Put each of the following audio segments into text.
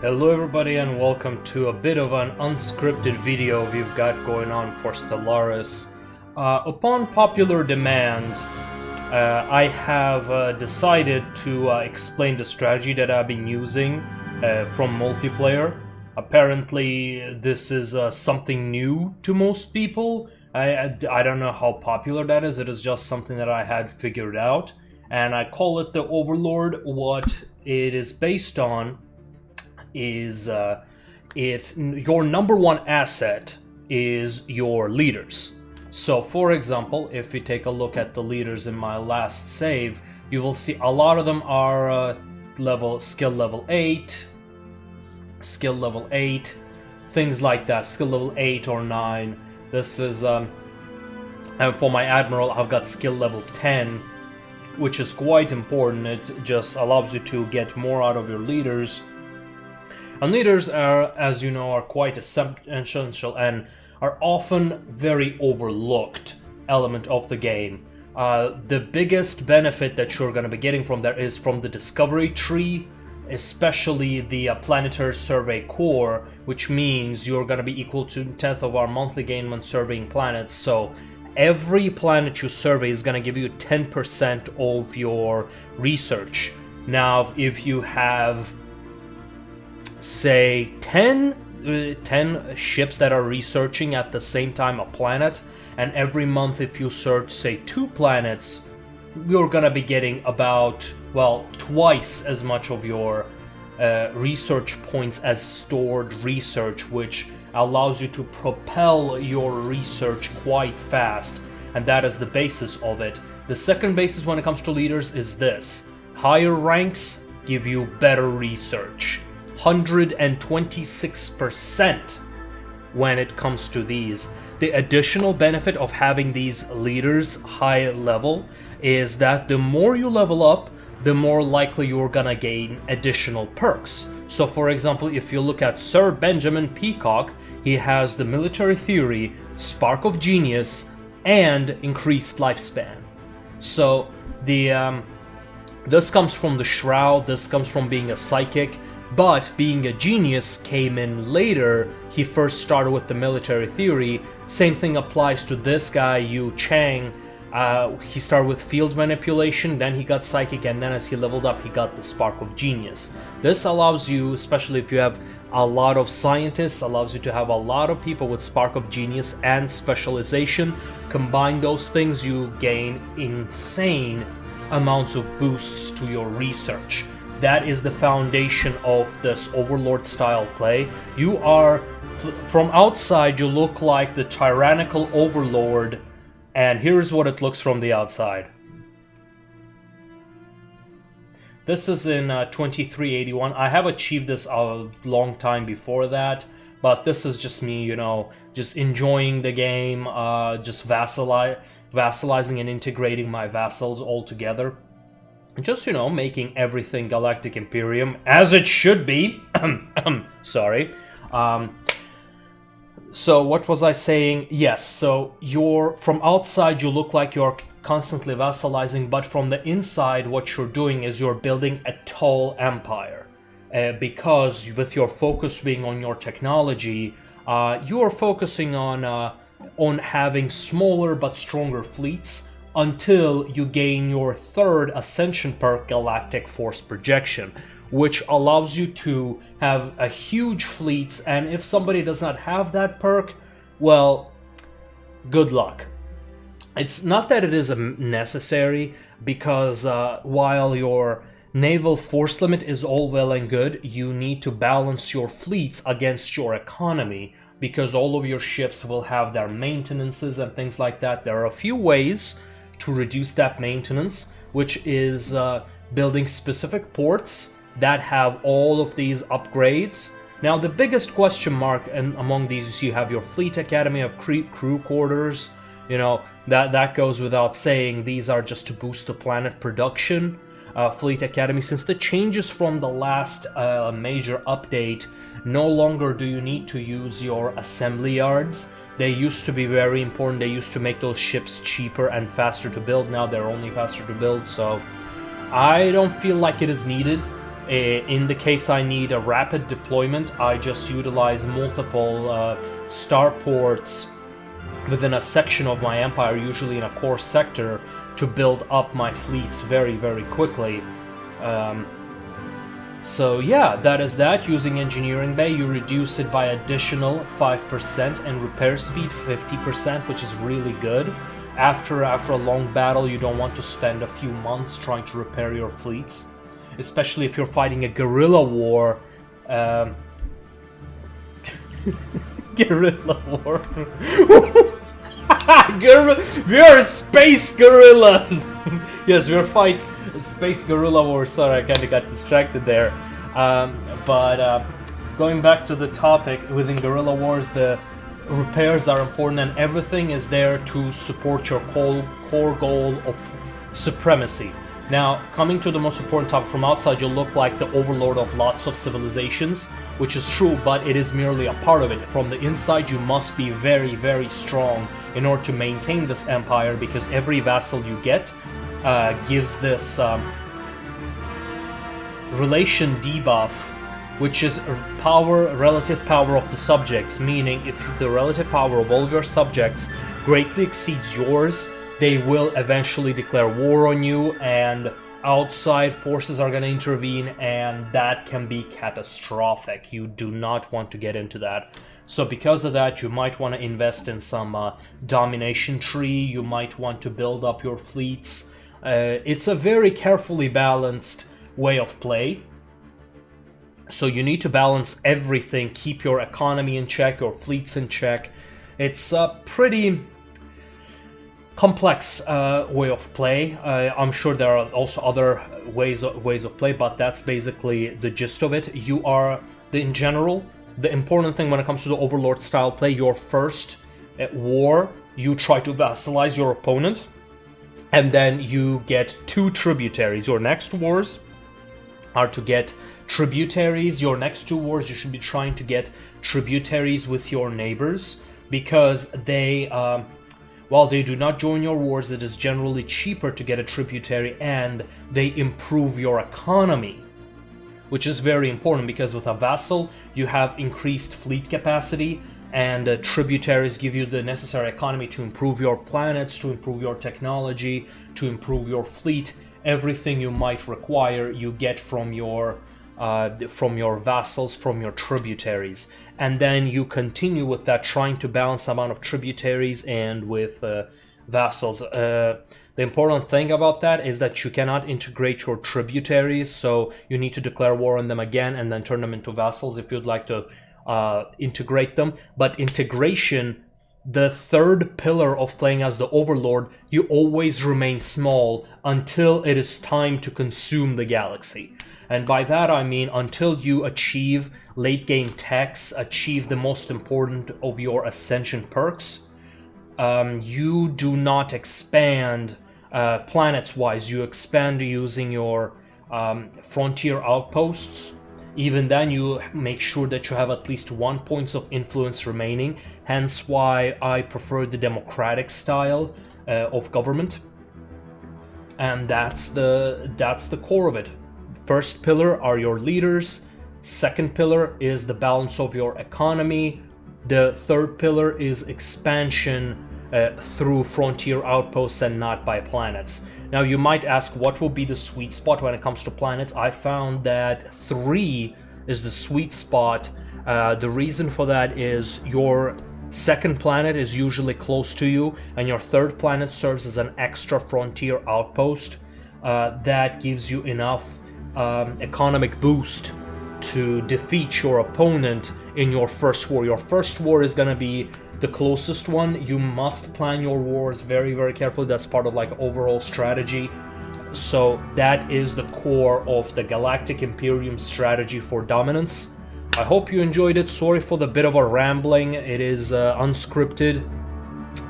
Hello everybody and welcome to a bit of an unscripted video we've got going on for Stellaris. Upon popular demand, I have decided to explain the strategy that I've been using from multiplayer. Apparently this is something new to most people. I don't know how popular that is, it is just something that I had figured out. And I call it the Overlord. What it is based on is your number one asset is your leaders. So for example, if we take a look at the leaders in my last save, you will see a lot of them are skill level 8, things like that, skill level 8 or 9. This is and for my admiral I've got skill level 10, which is quite important. It just allows you to get more out of your leaders. And leaders are, as you know, are quite essential and are often very overlooked element of the game. The biggest benefit that you're going to be getting from there is from the discovery tree, especially the planetary survey core, which means you're going to be equal to 10th of our monthly gain when surveying planets. So every planet you survey is going to give you 10% of your research. Now, if you have, say, 10 ships that are researching at the same time a planet, and every month if you search, say, 2 planets, you're gonna be getting about, well, twice as much of your research points as stored research, which allows you to propel your research quite fast, and that is the basis of it. The second basis when it comes to leaders is this: higher ranks give you better research. 126% when it comes to these. The additional benefit of having these leaders high level is that the more you level up, the more likely you're gonna gain additional perks. So for example, if you look at Sir Benjamin Peacock, he has the military theory, spark of genius, and increased lifespan. So the this comes from the shroud, this comes from being a psychic. But being a genius came in later. He first started with the military theory. Same thing applies to this guy, Yu Chang. He started with field manipulation, then he got psychic, and then as he leveled up, he got the spark of genius. This allows you, especially if you have a lot of scientists, allows you to have a lot of people with spark of genius and specialization. Combine those things, you gain insane amounts of boosts to your research. That is the foundation of this Overlord style play. You are, from outside, you look like the tyrannical Overlord, and here's what it looks from the outside. This is in 2381. I have achieved this a long time before that, but this is just me, you know, just enjoying the game, just vassalizing and integrating my vassals all together. Just, you know, making everything Galactic Imperium as it should be. Sorry. So what was I saying? Yes, so from outside you look like you're constantly vassalizing, but from the inside what you're doing is you're building a tall empire. Because with your focus being on your technology, you are focusing on having smaller but stronger fleets, until you gain your third ascension perk, Galactic Force Projection, which allows you to have a huge fleets, and if somebody does not have that perk, well, good luck. It's not that it is necessary, because while your naval force limit is all well and good, you need to balance your fleets against your economy, because all of your ships will have their maintenances and things like that. There are a few ways to reduce that maintenance, which is building specific ports that have all of these upgrades. Now the biggest question mark among these is you have your fleet academy, of crew quarters, you know, that goes without saying. These are just to boost the planet production. Fleet academy, since the changes from the last major update, no longer do you need to use your assembly yards. They used to be very important. They used to make those ships cheaper and faster to build. Now they're only faster to build, so I don't feel like it is needed. In the case I need a rapid deployment, I just utilize multiple starports within a section of my empire, usually in a core sector, to build up my fleets very, very quickly. So yeah, that is that. Using Engineering Bay, you reduce it by additional 5% and repair speed 50%, which is really good. After a long battle, you don't want to spend a few months trying to repair your fleets, especially if you're fighting a guerrilla war. Guerrilla war. We are space gorillas! Yes, we're fighting space guerrilla war. Sorry, I kind of got distracted there. But going back to the topic, within guerrilla wars, the repairs are important and everything is there to support your core goal of supremacy. Now, coming to the most important topic, from outside you'll look like the overlord of lots of civilizations, which is true, but it is merely a part of it. From the inside, you must be very, very strong in order to maintain this empire, because every vassal you get gives this relation debuff, which is relative power of the subjects, meaning if the relative power of all your subjects greatly exceeds yours, they will eventually declare war on you, and outside forces are going to intervene, and that can be catastrophic. You do not want to get into that. So because of that, you might want to invest in some domination tree, you might want to build up your fleets. It's a very carefully balanced way of play. So you need to balance everything, keep your economy in check, your fleets in check. It's a pretty complex way of play. I'm sure there are also other ways of play, but that's basically the gist of it. You are, in general, the important thing when it comes to the Overlord style play, your first war, you try to vassalize your opponent, and then you get 2 tributaries. Your next wars are to get tributaries. Your next 2 wars, you should be trying to get tributaries with your neighbors, because they, while they do not join your wars, it is generally cheaper to get a tributary, and they improve your economy, which is very important, because with a vassal, you have increased fleet capacity, and tributaries give you the necessary economy to improve your planets, to improve your technology, to improve your fleet. Everything you might require, you get from your vassals, from your tributaries. And then you continue with that, trying to balance the amount of tributaries and with vassals. The important thing about that is that you cannot integrate your tributaries, so you need to declare war on them again and then turn them into vassals if you'd like to integrate them. But integration, the third pillar of playing as the Overlord, you always remain small until it is time to consume the galaxy. And by that I mean until you achieve late game techs, achieve the most important of your ascension perks. You do not expand planets wise, you expand using your frontier outposts. Even then, you make sure that you have at least 1 point of influence remaining, hence why I prefer the democratic style of government. And that's the core of it. First pillar are your leaders, second pillar is the balance of your economy, the third pillar is expansion through frontier outposts and not by planets. Now you might ask, what will be the sweet spot when it comes to planets? I found that 3 is the sweet spot. The reason for that is your second planet is usually close to you, and your third planet serves as an extra frontier outpost that gives you enough economic boost to defeat your opponent in your first war. Your first war is gonna be the closest one. You must plan your wars very, very carefully. That's part of like overall strategy. So that is the core of the Galactic Imperium strategy for dominance. I hope you enjoyed it. Sorry for the bit of a rambling. It is unscripted,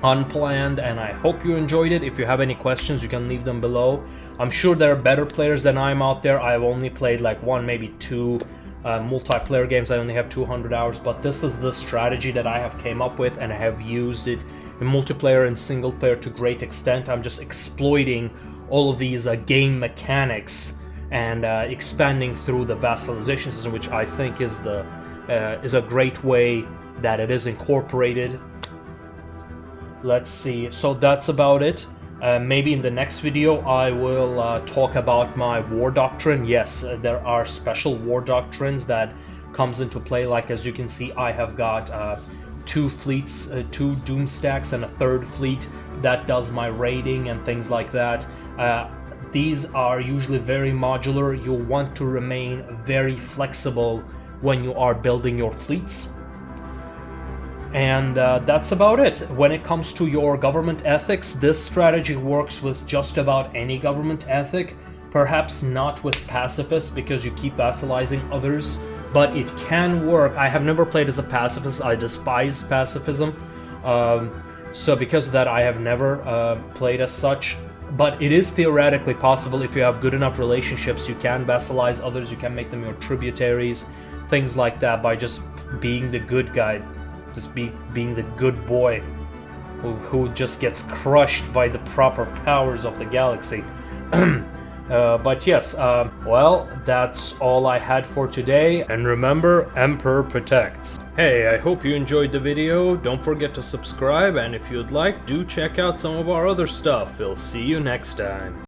unplanned, and I hope you enjoyed it. If you have any questions, you can leave them below. I'm sure there are better players than I'm out there. I've only played like 1, maybe 2 multiplayer games. I only have 200 hours, but this is the strategy that I have came up with, and I have used it in multiplayer and single player to great extent. I'm just exploiting all of these game mechanics and expanding through the vassalization system, which I think is a great way that it is incorporated. Let's see, so that's about it. Maybe in the next video I will talk about my war doctrine. Yes, there are special war doctrines that comes into play. Like, as you can see, I have got 2 fleets, 2 doom stacks, and a 3rd fleet that does my raiding and things like that. These are usually very modular. You'll want to remain very flexible when you are building your fleets. And that's about it. When it comes to your government ethics, this strategy works with just about any government ethic. Perhaps not with pacifists, because you keep vassalizing others, but it can work. I have never played as a pacifist. I despise pacifism. So because of that, I have never played as such. But it is theoretically possible. If you have good enough relationships, you can vassalize others, you can make them your tributaries, things like that, by just being the good guy. Just being the good boy who just gets crushed by the proper powers of the galaxy. But yes, well, that's all I had for today. And remember, Emperor protects. Hey, I hope you enjoyed the video. Don't forget to subscribe, and if you'd like, do check out some of our other stuff. We'll see you next time.